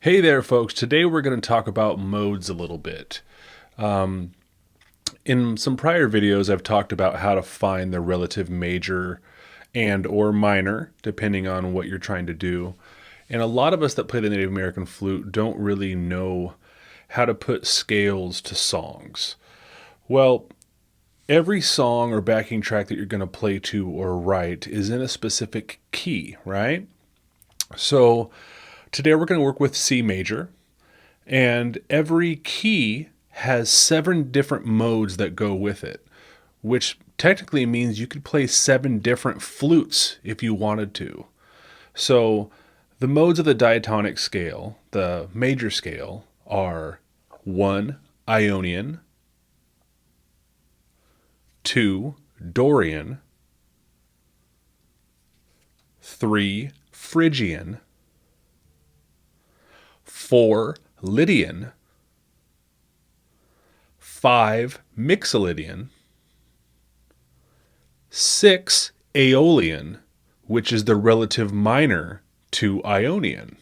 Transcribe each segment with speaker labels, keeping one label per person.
Speaker 1: Hey there, folks. Today we're going to talk about modes a little bit. In some prior videos, I've talked about how to find the relative major and or minor, depending on what you're trying to do. And a lot of us that play the Native American flute don't really know how to put scales to songs. Well, every song or backing track that you're going to play to or write is in a specific key, right? So today we're going to work with C major. And every key has 7 different modes that go with it, which technically means you could play 7 different flutes if you wanted to. So the modes of the diatonic scale, the major scale, are 1. Ionian, 2. Dorian, 3. Phrygian, 4. Lydian, 5. Mixolydian, 6. Aeolian, which is the relative minor to Ionian,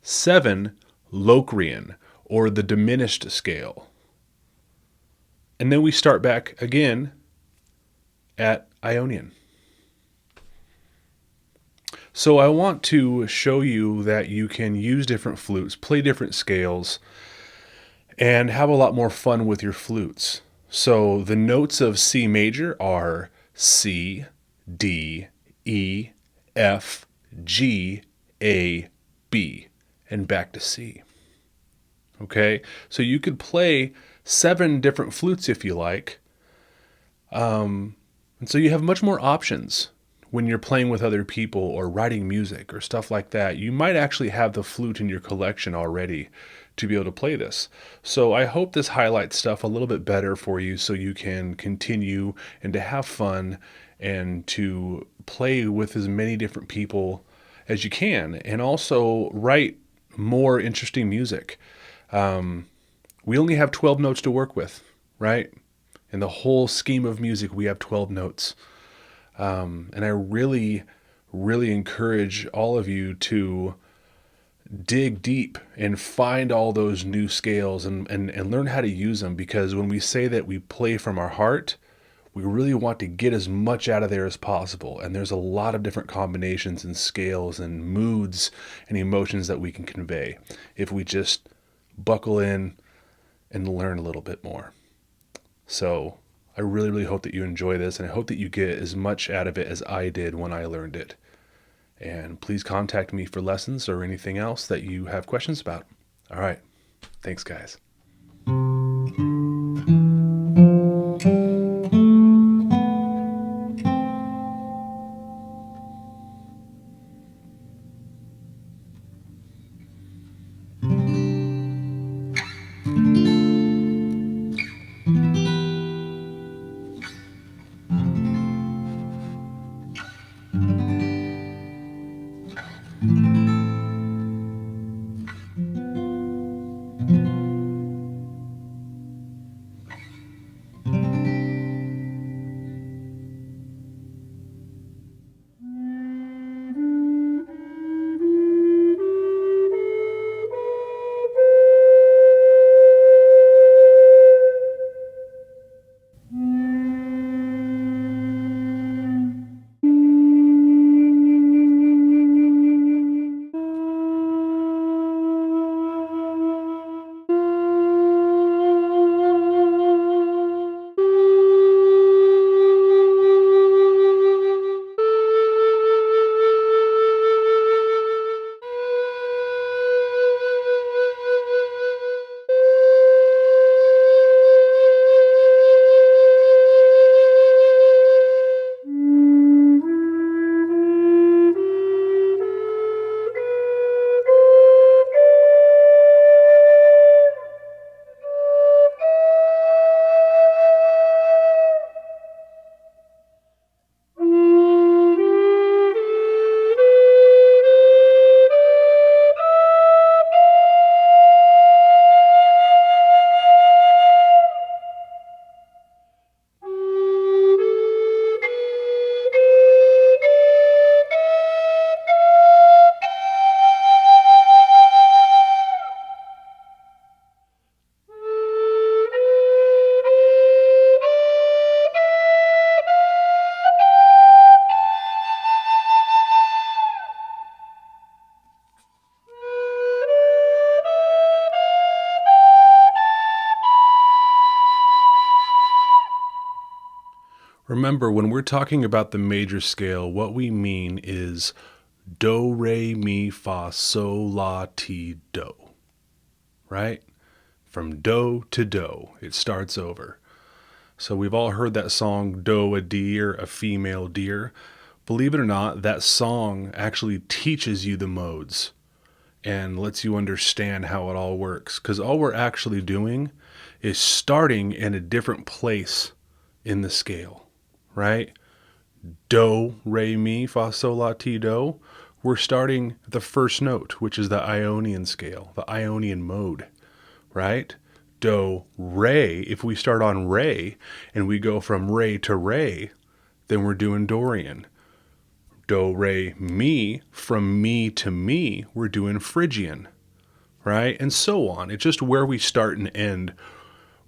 Speaker 1: 7. Locrian, or the diminished scale. And then we start back again at Ionian. So I want to show you that you can use different flutes, play different scales, and have a lot more fun with your flutes. So the notes of C major are C, D, E, F, G, A, B, and back to C. Okay, so you could play 7 different flutes if you like. And so you have much more options when you're playing with other people or writing music or stuff like that. You might actually have the flute in your collection already to be able to play this. So I hope this highlights stuff a little bit better for you so you can continue and to have fun and to play with as many different people as you can, and also write more interesting music. We only have 12 notes to work with, right? In the whole scheme of music, we have 12 notes. And I really, really encourage all of you to dig deep and find all those new scales and learn how to use them, because when we say that we play from our heart, we really want to get as much out of there as possible. And there's a lot of different combinations and scales and moods and emotions that we can convey if we just buckle in and learn a little bit more. So I really, really hope that you enjoy this, and I hope that you get as much out of it as I did when I learned it. And please contact me for lessons or anything else that you have questions about. All right. Thanks, guys. Remember, when we're talking about the major scale, what we mean is do, re, mi, fa, sol, la, ti, do, right? From do to do, it starts over. So we've all heard that song, Do a Deer, a Female Deer. Believe it or not, that song actually teaches you the modes and lets you understand how it all works. Because all we're actually doing is starting in a different place in the scale, right? Do, re, mi, fa, sol, la, ti, do. We're starting at the first note, which is the Ionian scale, the Ionian mode, right? Do, re. If we start on re and we go from re to re, then we're doing Dorian. Do, re, mi. From mi to mi, we're doing Phrygian, right? And so on. It's just where we start and end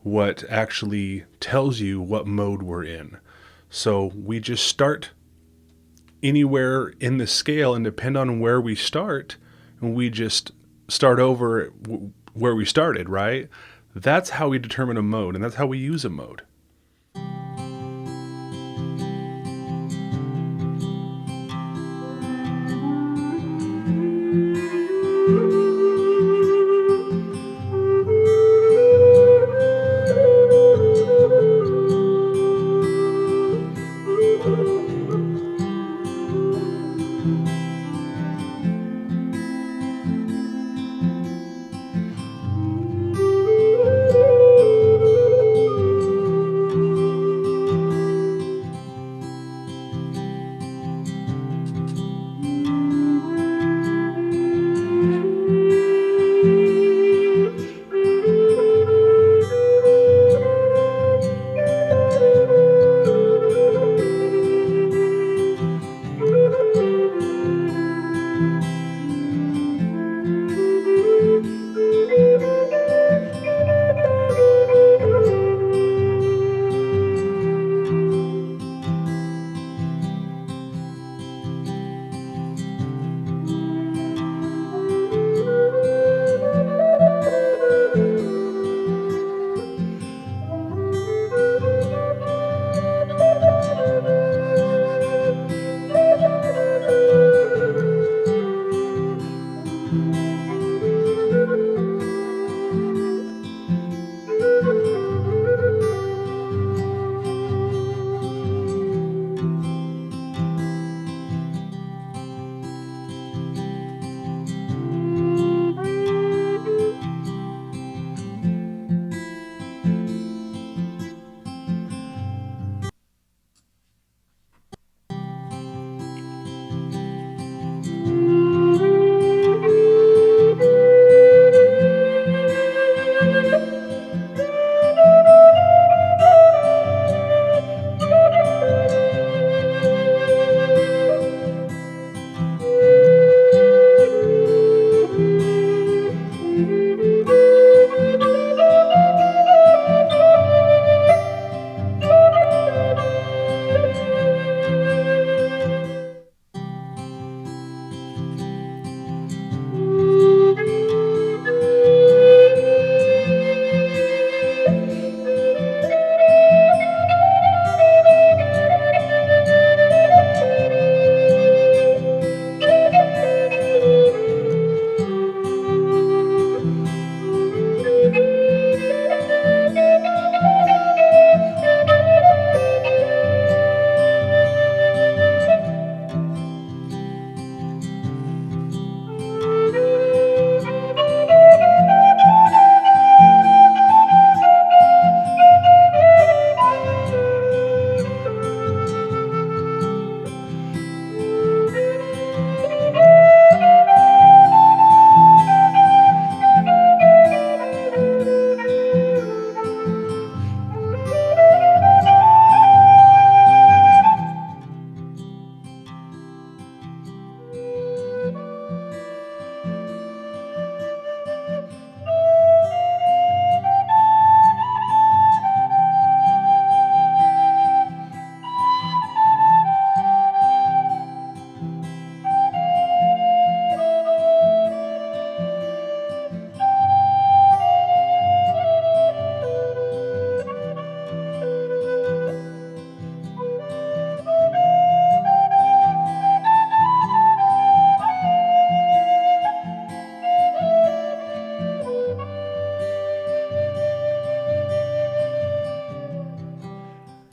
Speaker 1: what actually tells you what mode we're in. So we just start anywhere in the scale, and depend on where we start, and we just start over where we started, right? That's how we determine a mode, and that's how we use a mode.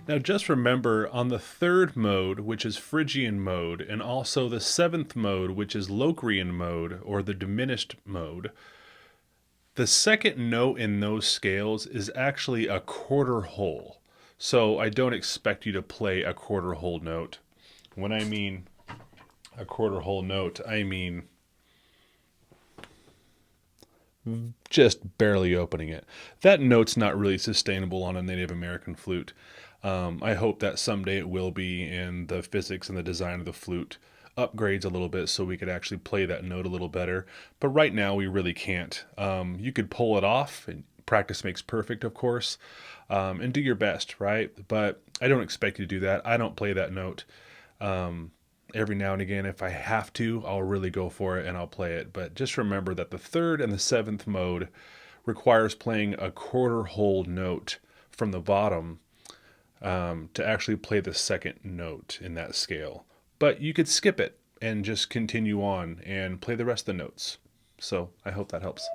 Speaker 1: Now just remember on the third mode, which is Phrygian mode, and also the seventh mode, which is Locrian mode, or the diminished mode, the second note in those scales is actually a quarter whole. So I don't expect you to play a quarter whole note. When I mean a quarter whole note, I mean just barely opening it. That note's not really sustainable on a Native American flute. I hope that someday it will be, and the physics and the design of the flute upgrades a little bit so we could actually play that note a little better. But right now we really can't. You could pull it off, and practice makes perfect, of course, and do your best, right? But I don't expect you to do that. I don't play that note. Every now and again, if I have to, I'll really go for it and I'll play it. But just remember that the third and the seventh mode requires playing a quarter whole note from the bottom to actually play the second note in that scale. But you could skip it and just continue on and play the rest of the notes. So I hope that helps.